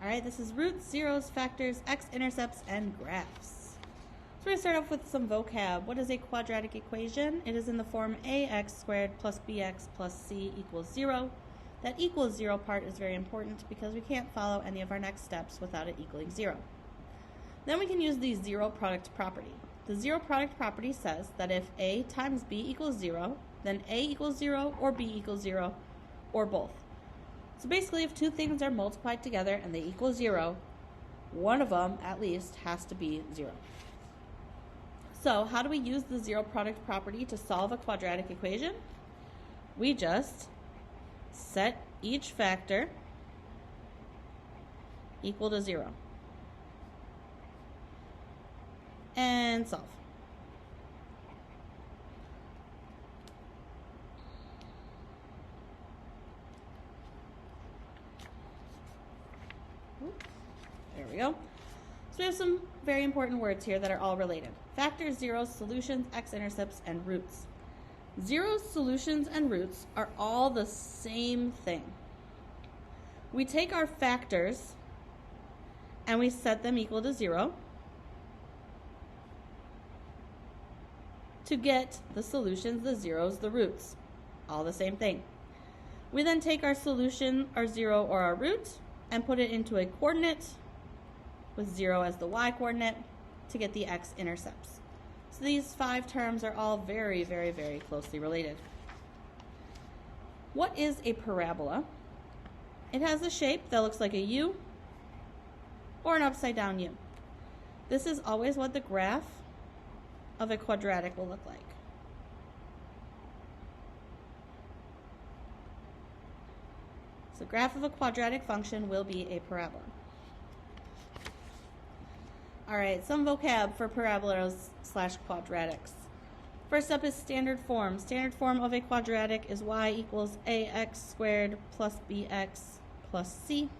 Alright, this is roots, zeros, factors, x-intercepts, and graphs. So we're going to start off with some vocab. What is a quadratic equation? It is in the form ax squared plus bx plus c equals 0. That equals 0 part is very important because we can't follow any of our next steps without it equaling 0. Then we can use the zero product property. The zero product property says that if a times b equals 0, then a equals 0 or b equals 0 or both. So basically, if two things are multiplied together and they equal 0, one of them, at least, has to be 0. So how do we use the zero product property to solve a quadratic equation? We just set each factor equal to 0 and solve. There we go. So we have some very important words here that are all related. Factors, zeros, solutions, x-intercepts, and roots. Zeros, solutions, and roots are all the same thing. We take our factors and we set them equal to 0 to get the solutions, the zeros, the roots. All the same thing. We then take our solution, our 0 or our root, and put it into a coordinate with 0 as the y-coordinate to get the x-intercepts. So these 5 terms are all very, very, very closely related. What is a parabola? It has a shape that looks like a U or an upside down U. This is always what the graph of a quadratic will look like. So the graph of a quadratic function will be a parabola. Alright, some vocab for parabolas / quadratics. First up is standard form. Standard form of a quadratic is y equals ax squared plus bx plus c.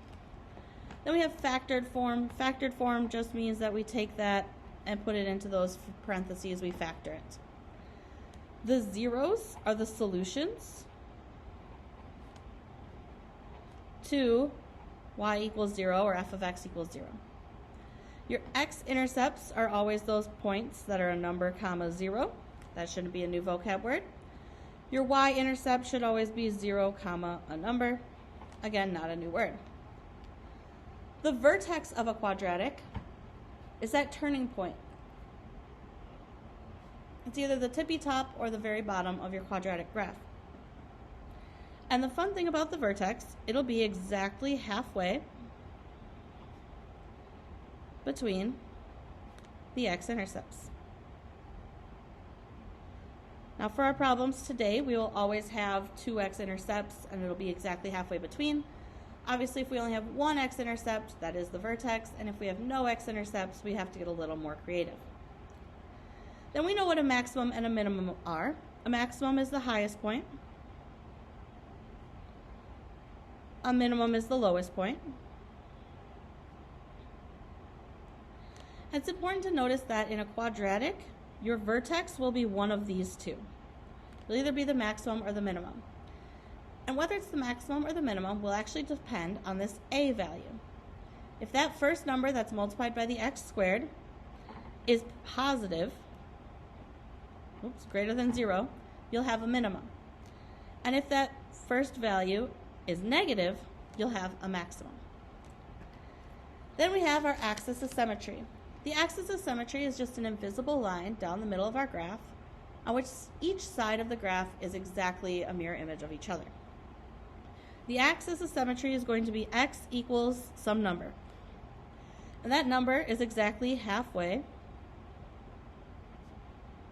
Then we have factored form. Factored form just means that we take that and put it into those parentheses, we factor it. The zeros are the solutions to y equals 0 or f of x equals 0. Your x-intercepts are always those points that are a number, comma, 0. That shouldn't be a new vocab word. Your y-intercept should always be 0, comma, a number. Again, not a new word. The vertex of a quadratic is that turning point. It's either the tippy top or the very bottom of your quadratic graph. And the fun thing about the vertex, it'll be exactly halfway between the x-intercepts. Now for our problems today, we will always have 2 x-intercepts and it'll be exactly halfway between. Obviously, if we only have 1 x-intercept, that is the vertex, and if we have no x-intercepts, we have to get a little more creative. Then we know what a maximum and a minimum are. A maximum is the highest point. A minimum is the lowest point. It's important to notice that in a quadratic, your vertex will be one of these two. It'll either be the maximum or the minimum. And whether it's the maximum or the minimum will actually depend on this a value. If that first number that's multiplied by the x squared is positive, greater than 0, you'll have a minimum. And if that first value is negative, you'll have a maximum. Then we have our axis of symmetry. The axis of symmetry is just an invisible line down the middle of our graph on which each side of the graph is exactly a mirror image of each other. The axis of symmetry is going to be x equals some number. And that number is exactly halfway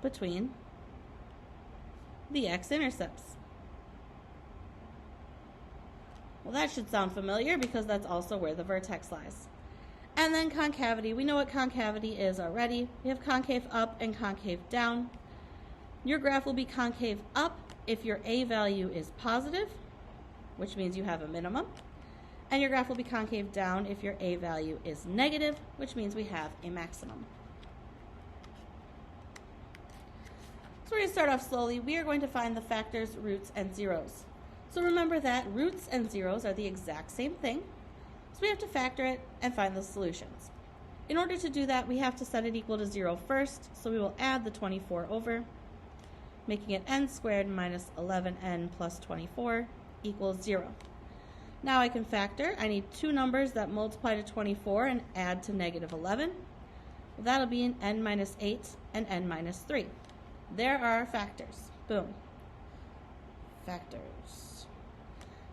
between the x-intercepts. Well, that should sound familiar because that's also where the vertex lies. And then concavity. We know what concavity is already. We have concave up and concave down. Your graph will be concave up if your a value is positive, which means you have a minimum. And your graph will be concave down if your a value is negative, which means we have a maximum. So we're going to start off slowly. We are going to find the factors, roots, and zeros. So remember that roots and zeros are the exact same thing. So we have to factor it and find the solutions. In order to do that, we have to set it equal to 0 first, so we will add the 24 over, making it n squared minus 11n plus 24 equals 0. Now I can factor. I need two numbers that multiply to 24 and add to negative 11. Well, that'll be an n minus 8 and n minus 3. There are our factors. Boom. Factors.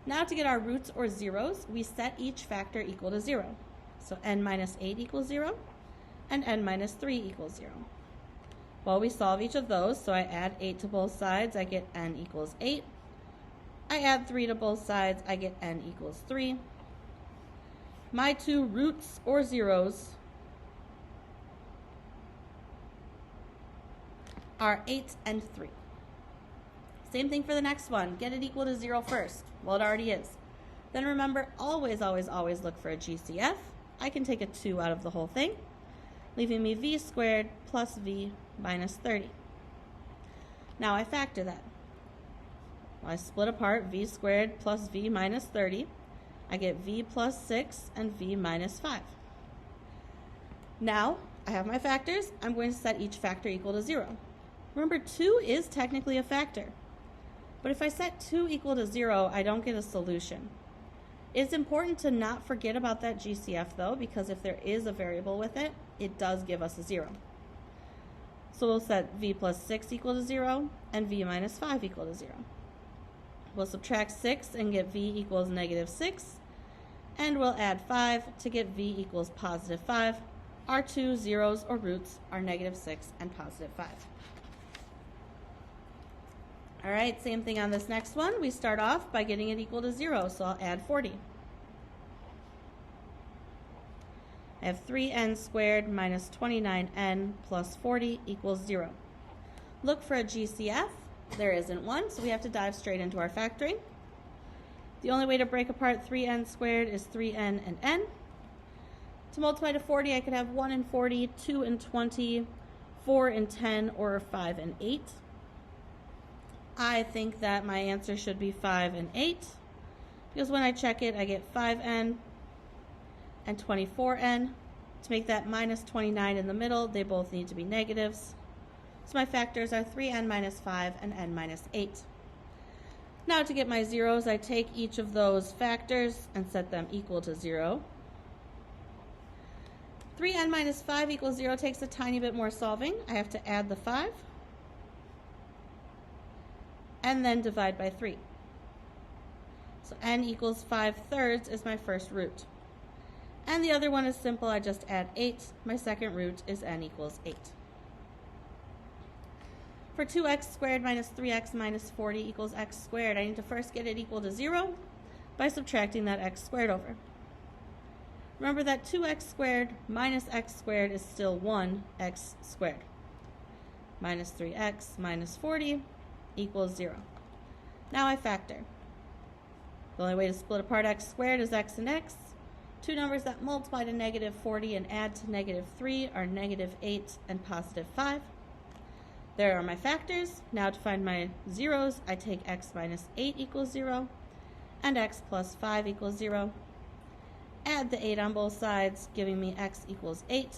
Now to get our roots or zeros, we set each factor equal to 0. So n minus 8 equals 0, and n minus 3 equals 0. Well, we solve each of those, so I add 8 to both sides, I get n equals 8. I add 3 to both sides, I get n equals 3. My two roots or zeros are 8 and 3. Same thing for the next one. Get it equal to 0 first. Well, it already is. Then remember, always, always, always look for a GCF. I can take a 2 out of the whole thing, leaving me v squared plus v minus 30. Now I factor that. Well, I split apart v squared plus v minus 30. I get v plus 6 and v minus 5. Now I have my factors. I'm going to set each factor equal to 0. Remember, 2 is technically a factor. But if I set 2 equal to 0, I don't get a solution. It's important to not forget about that GCF though, because if there is a variable with it, it does give us a 0. So we'll set v plus 6 equal to 0 and v minus 5 equal to 0. We'll subtract 6 and get v equals negative 6, and we'll add 5 to get v equals positive 5. Our two zeros or roots are negative 6 and positive 5. All right, same thing on this next one. We start off by getting it equal to 0, so I'll add 40. I have 3n squared minus 29n plus 40 equals 0. Look for a GCF. There isn't one, so we have to dive straight into our factoring. The only way to break apart 3n squared is 3n and n. To multiply to 40, I could have 1 and 40, 2 and 20, 4 and 10, or 5 and 8. I think that my answer should be 5 and 8, because when I check it, I get 5n and 24n. To make that minus 29 in the middle, they both need to be negatives. So my factors are 3n minus 5 and n minus 8. Now to get my zeros, I take each of those factors and set them equal to 0. 3n minus 5 equals 0 takes a tiny bit more solving. I have to add the 5. And then divide by 3. So n equals 5/3 is my first root. And the other one is simple, I just add 8. My second root is n equals 8. For 2x squared minus 3x minus 40 equals x squared, I need to first get it equal to 0 by subtracting that x squared over. Remember that 2x squared minus x squared is still 1x squared. Minus 3x minus 40 equals 0. Now I factor. The only way to split apart x squared is x and x. Two numbers that multiply to negative 40 and add to negative 3 are negative 8 and positive 5. There are my factors. Now to find my zeros, I take x minus 8 equals 0 and x plus 5 equals 0. Add the 8 on both sides, giving me x equals 8.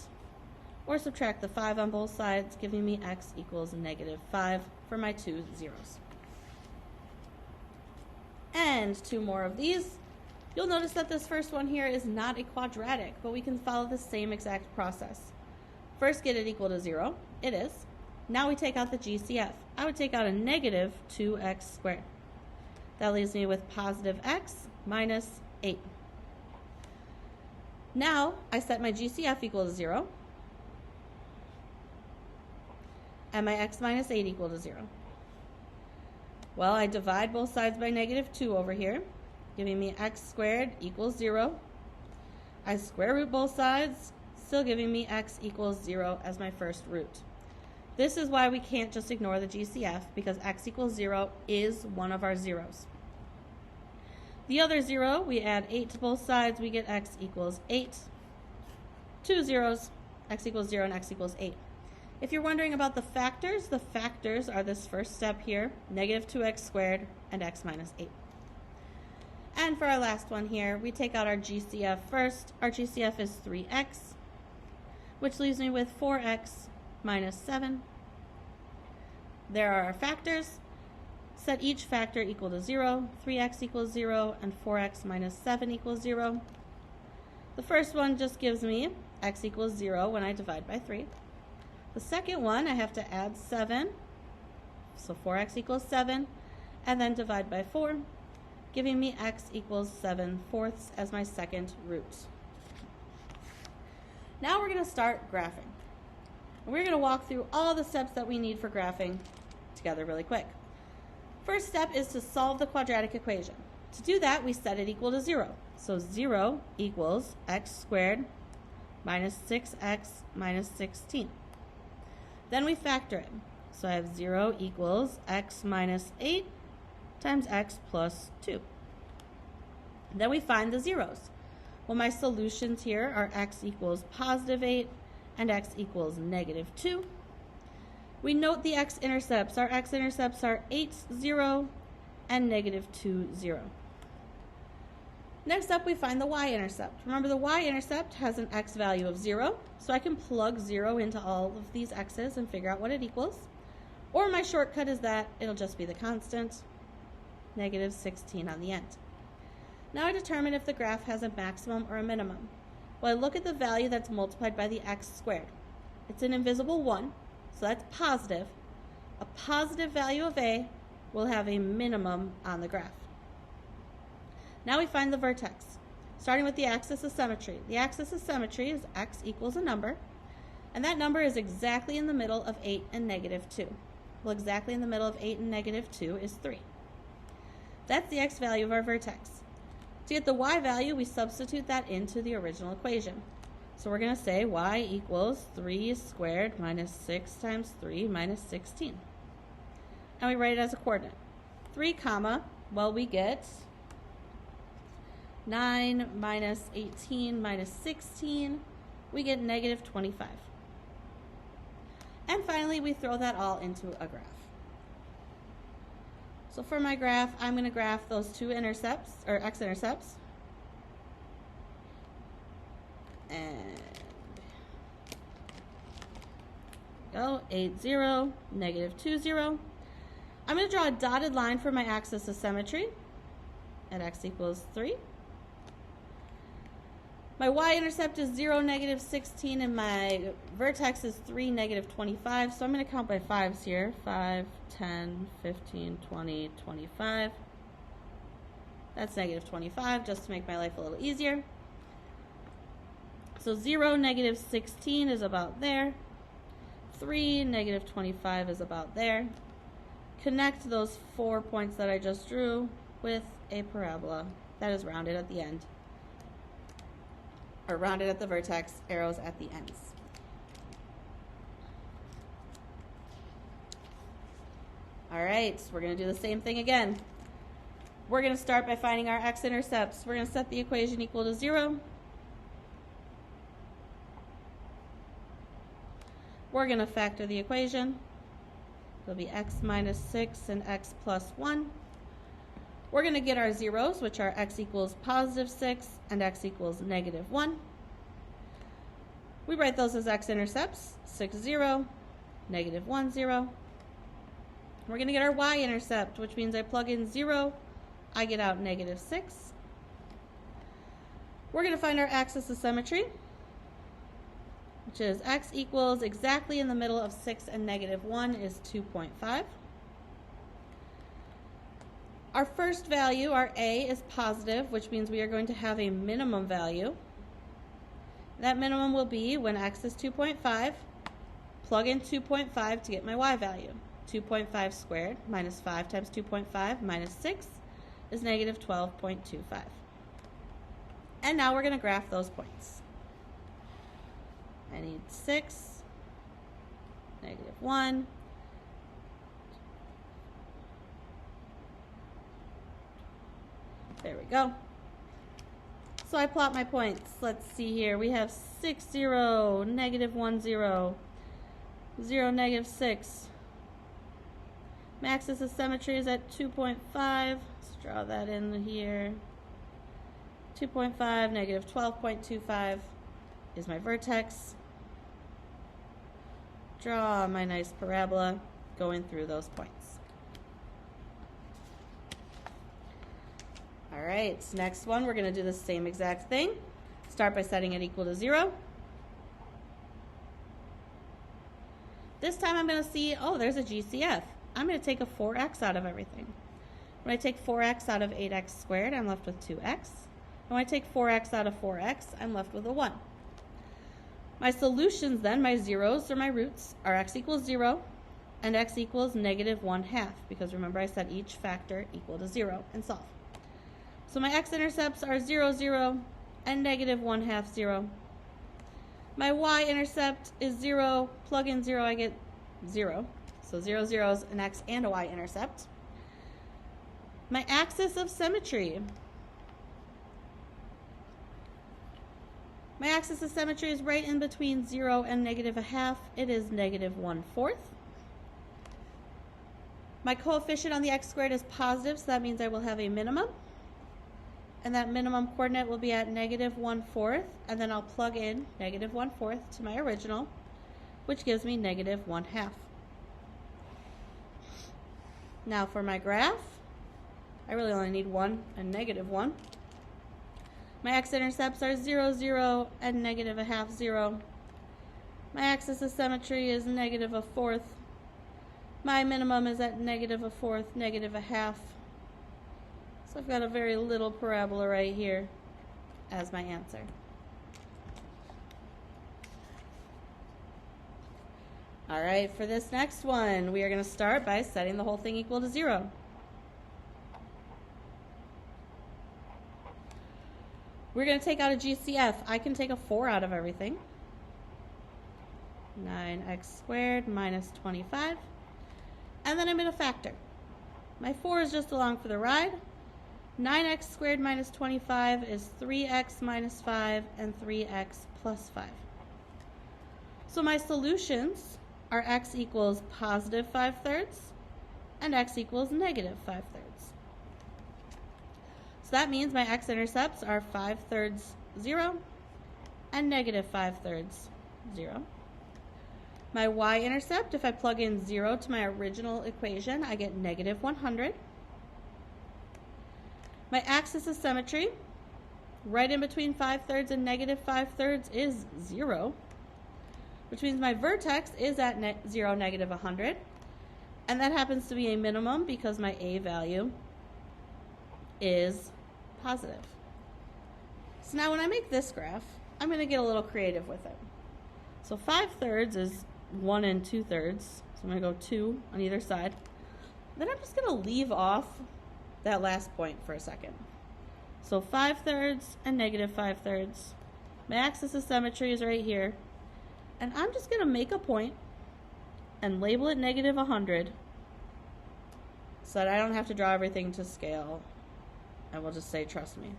Or subtract the 5 on both sides, giving me x equals negative 5 for my two zeros. And two more of these. You'll notice that this first one here is not a quadratic, but we can follow the same exact process. First get it equal to 0. It is. Now we take out the GCF. I would take out a negative 2x squared. That leaves me with positive x minus 8. Now I set my GCF equal to 0. And my x minus 8 equal to 0. Well, I divide both sides by negative 2 over here, giving me x squared equals 0. I square root both sides, still giving me x equals 0 as my first root. This is why we can't just ignore the GCF, because x equals 0 is one of our zeros. The other 0, we add 8 to both sides, we get x equals 8. Two zeros, x equals 0 and x equals 8. If you're wondering about the factors are this first step here, negative 2x squared and x minus 8. And for our last one here, we take out our GCF first. Our GCF is 3x, which leaves me with 4x minus 7. There are our factors. Set each factor equal to 0. 3x equals 0, and 4x minus 7 equals 0. The first one just gives me x equals 0 when I divide by 3. The second one, I have to add 7, so 4x equals 7, and then divide by 4, giving me x equals 7/4 as my second root. Now we're going to start graphing. We're going to walk through all the steps that we need for graphing together really quick. First step is to solve the quadratic equation. To do that, we set it equal to 0. So 0 equals x squared minus 6x minus 16. Then we factor it. So I have 0 equals x minus 8 times x plus 2. Then we find the zeros. Well, my solutions here are x equals positive 8 and x equals negative 2. We note the x-intercepts. Our x-intercepts are 8, 0, and negative 2, 0. Next up, we find the y-intercept. Remember, the y-intercept has an x value of 0, so I can plug 0 into all of these x's and figure out what it equals. Or my shortcut is that it'll just be the constant, negative 16 on the end. Now I determine if the graph has a maximum or a minimum. Well, I look at the value that's multiplied by the x squared. It's an invisible 1, so that's positive. A positive value of a will have a minimum on the graph. Now we find the vertex, starting with the axis of symmetry. The axis of symmetry is x equals a number, and that number is exactly in the middle of 8 and negative 2. Well, exactly in the middle of 8 and negative 2 is 3. That's the x value of our vertex. To get the y value, we substitute that into the original equation. So we're going to say y equals 3 squared minus 6 times 3 minus 16. And we write it as a coordinate. 3 comma, well, we get 9 minus 18 minus 16, we get negative 25. And finally, we throw that all into a graph. So for my graph, I'm going to graph those two intercepts, or x-intercepts. And go 8, 0, negative 2, 0. I'm going to draw a dotted line for my axis of symmetry at x equals 3. My y-intercept is 0, negative 16, and my vertex is 3, negative 25. So I'm going to count by 5s here. 5, 10, 15, 20, 25. That's negative 25, just to make my life a little easier. So 0, negative 16 is about there. 3, negative 25 is about there. Connect those 4 points that I just drew with a parabola that is rounded at the end. Or rounded at the vertex, arrows at the ends. All right, we're going to do the same thing again. We're going to start by finding our x-intercepts. We're going to set the equation equal to 0. We're going to factor the equation. It'll be x minus 6 and x plus 1. We're going to get our zeros, which are x equals positive 6 and x equals negative 1. We write those as x-intercepts, 6, 0, negative 1, 0. We're going to get our y-intercept, which means I plug in 0, I get out negative 6. We're going to find our axis of symmetry, which is x equals exactly in the middle of 6 and negative 1 is 2.5. Our first value, our a, is positive, which means we are going to have a minimum value. That minimum will be when x is 2.5, plug in 2.5 to get my y value. 2.5 squared minus 5 times 2.5 minus 6 is negative 12.25. And now we're going to graph those points. I need 6, negative 1, there we go. So I plot my points. Let's see here. We have 6, 0, negative 1, 0, 0, negative 6. My axis of symmetry is at 2.5. Let's draw that in here. 2.5, negative 12.25 is my vertex. Draw my nice parabola going through those points. All right, next one, we're going to do the same exact thing. Start by setting it equal to 0. This time I'm going to see, oh, there's a GCF. I'm going to take a 4x out of everything. When I take 4x out of 8x squared, I'm left with 2x. And when I take 4x out of 4x, I'm left with a 1. My solutions then, my zeros or my roots, are x equals 0 and x equals negative 1/2, because remember I set each factor equal to 0 and solve. So my x-intercepts are 0, 0, and negative 1/2, 0. My y-intercept is 0, plug in 0, I get 0. So 0, 0 is an x and a y-intercept. My axis of symmetry. My axis of symmetry is right in between 0 and negative 1/2. It is negative 1/4. My coefficient on the x squared is positive, so that means I will have a minimum. And that minimum coordinate will be at negative 1/4, and then I'll plug in negative 1/4 to my original, which gives me negative 1/2. Now for my graph, I really only need 1 and negative 1. My x-intercepts are 0, 0, and negative 1/2, 0. My axis of symmetry is negative 1/4. My minimum is at negative 1/4, negative 1/2. So I've got a very little parabola right here as my answer. All right, for this next one, we are going to start by setting the whole thing equal to 0. We're going to take out a GCF. I can take a 4 out of everything. 9x squared minus 25. And then I'm going to factor. My 4 is just along for the ride. 9x squared minus 25 is 3x minus 5 and 3x plus 5. So my solutions are x equals positive 5/3 and x equals negative 5/3. So that means my x-intercepts are 5/3, 0, and negative 5/3, 0. My y-intercept, if I plug in 0 to my original equation, I get negative 100. My axis of symmetry, right in between 5/3 and negative 5/3 is 0, which means my vertex is at 0, negative 100. And that happens to be a minimum because my a value is positive. So now when I make this graph, I'm going to get a little creative with it. So 5/3 is 1 and 2/3. So I'm going to go 2 on either side. Then I'm just going to leave off that last point for a second. So 5/3 and negative 5/3. My axis of symmetry is right here. And I'm just going to make a point and label it negative 100 so that I don't have to draw everything to scale. I will just say, trust me.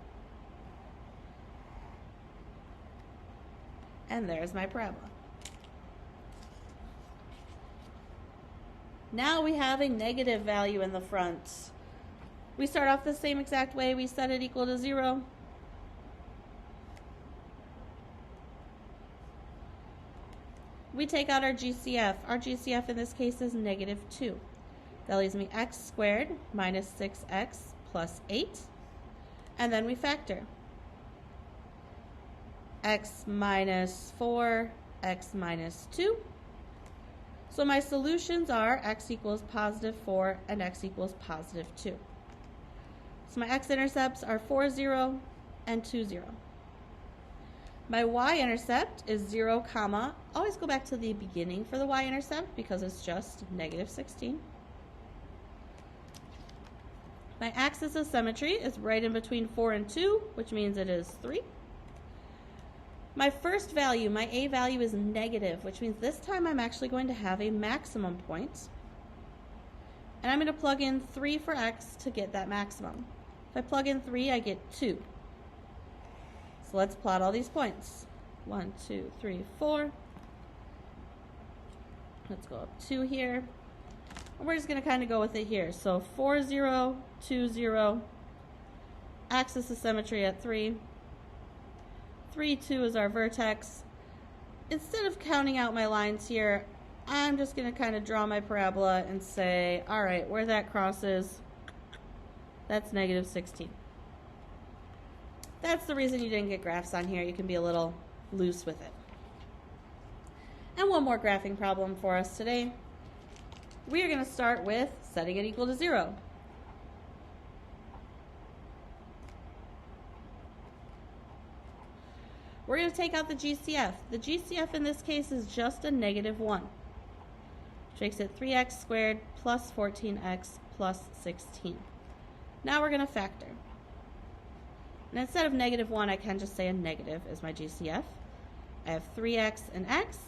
And there's my parabola. Now we have a negative value in the front. We start off the same exact way. We set it equal to 0. We take out our GCF. Our GCF in this case is negative 2. That leaves me x squared minus 6x plus 8. And then we factor. X minus 4, x minus 2. So my solutions are x equals positive 4 and x equals positive 2. So my x-intercepts are 4, 0, and 2, 0. My y-intercept is 0, comma. Always go back to the beginning for the y-intercept because it's just negative 16. My axis of symmetry is right in between 4 and 2, which means it is 3. My first value, my a value, is negative, which means this time I'm actually going to have a maximum point. And I'm going to plug in 3 for x to get that maximum. If I plug in 3, I get 2. So let's plot all these points. 1, 2, 3, 4. Let's go up 2 here. And we're just going to kind of go with it here. So 4, 0, 2, 0. Axis of symmetry at 3. 3, 2 is our vertex. Instead of counting out my lines here, I'm just going to kind of draw my parabola and say, all right, where that crosses, that's negative 16. That's the reason you didn't get graphs on here. You can be a little loose with it. And one more graphing problem for us today. We are going to start with setting it equal to 0. We're going to take out the GCF. The GCF in this case is just a negative 1, which makes it 3x squared plus 14x plus 16. Now we're going to factor. And instead of negative 1, I can just say a negative is my GCF. I have 3x and x.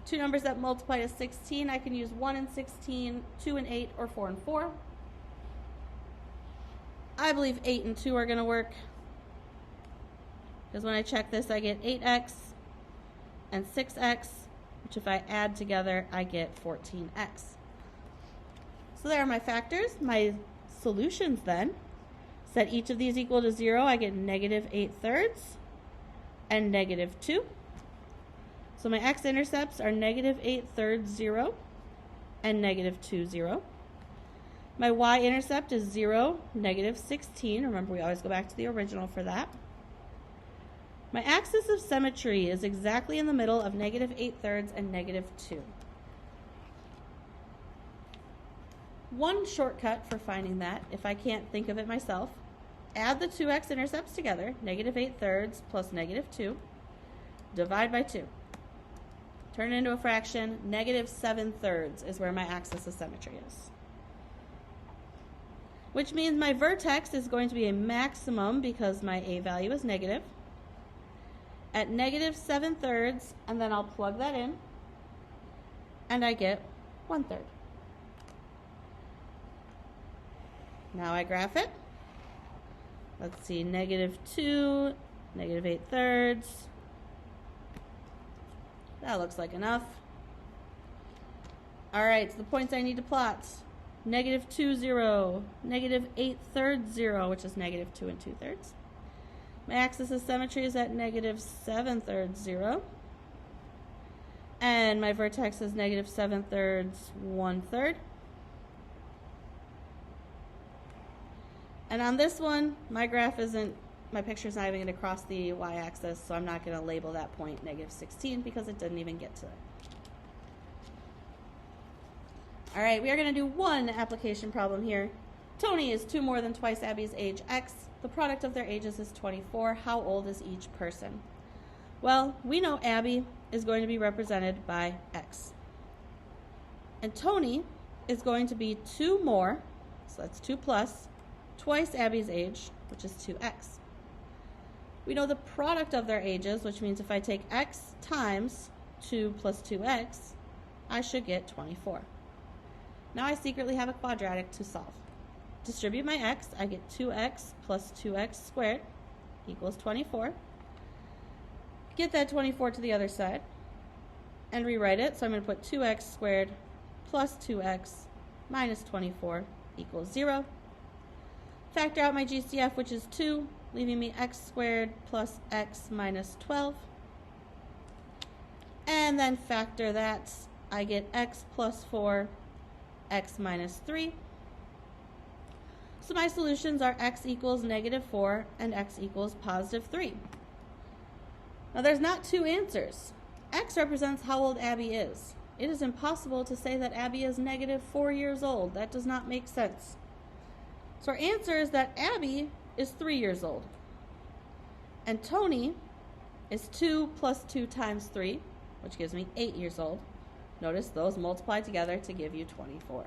Two numbers that multiply to 16, I can use 1 and 16, 2 and 8, or 4 and 4. I believe 8 and 2 are going to work, because when I check this, I get 8x and 6x, which if I add together, I get 14x. So there are my factors. My solutions then, set each of these equal to 0, I get negative 8/3 and negative 2. So my x-intercepts are negative 8/3, 0, and negative 2, 0. My y-intercept is 0, negative 16. Remember, we always go back to the original for that. My axis of symmetry is exactly in the middle of negative 8/3 and negative 2. One shortcut for finding that, if I can't think of it myself, add the two x-intercepts together, negative 8/3 plus negative 2, divide by 2. Turn it into a fraction, negative 7/3 is where my axis of symmetry is. Which means my vertex is going to be a maximum because my a value is negative, at negative 7/3, and then I'll plug that in, and I get 1/3. Now I graph it. Let's see, negative 2, negative 8/3. That looks like enough. All right, so the points I need to plot. Negative 2, 0, negative 8/3, 0, which is negative 2 and 2/3. My axis of symmetry is at negative 7/3, 0. And my vertex is negative 7/3, 1/3. And on this one, my picture's not even going to cross the y-axis, so I'm not going to label that point negative 16 because it didn't even get to it. All right, we are going to do one application problem here. Tony is 2 more than twice Abby's age, x. The product of their ages is 24. How old is each person? Well, we know Abby is going to be represented by x. And Tony is going to be 2 more, so that's 2 plus, twice Abby's age, which is 2x. We know the product of their ages, which means if I take x times 2 plus 2x, I should get 24. Now I secretly have a quadratic to solve. Distribute my x, I get 2x plus 2x squared equals 24. Get that 24 to the other side and rewrite it. So I'm going to put 2x squared plus 2x minus 24 equals 0. Factor out my GCF, which is 2, leaving me x squared plus x minus 12. And then factor that, I get x plus 4, x minus 3. So my solutions are x equals negative 4 and x equals positive 3. Now there's not two answers. X represents how old Abby is. It is impossible to say that Abby is negative 4 years old. That does not make sense. So our answer is that Abby is 3 years old. And Tony is 2 plus 2 times 3, which gives me 8 years old. Notice those multiply together to give you 24.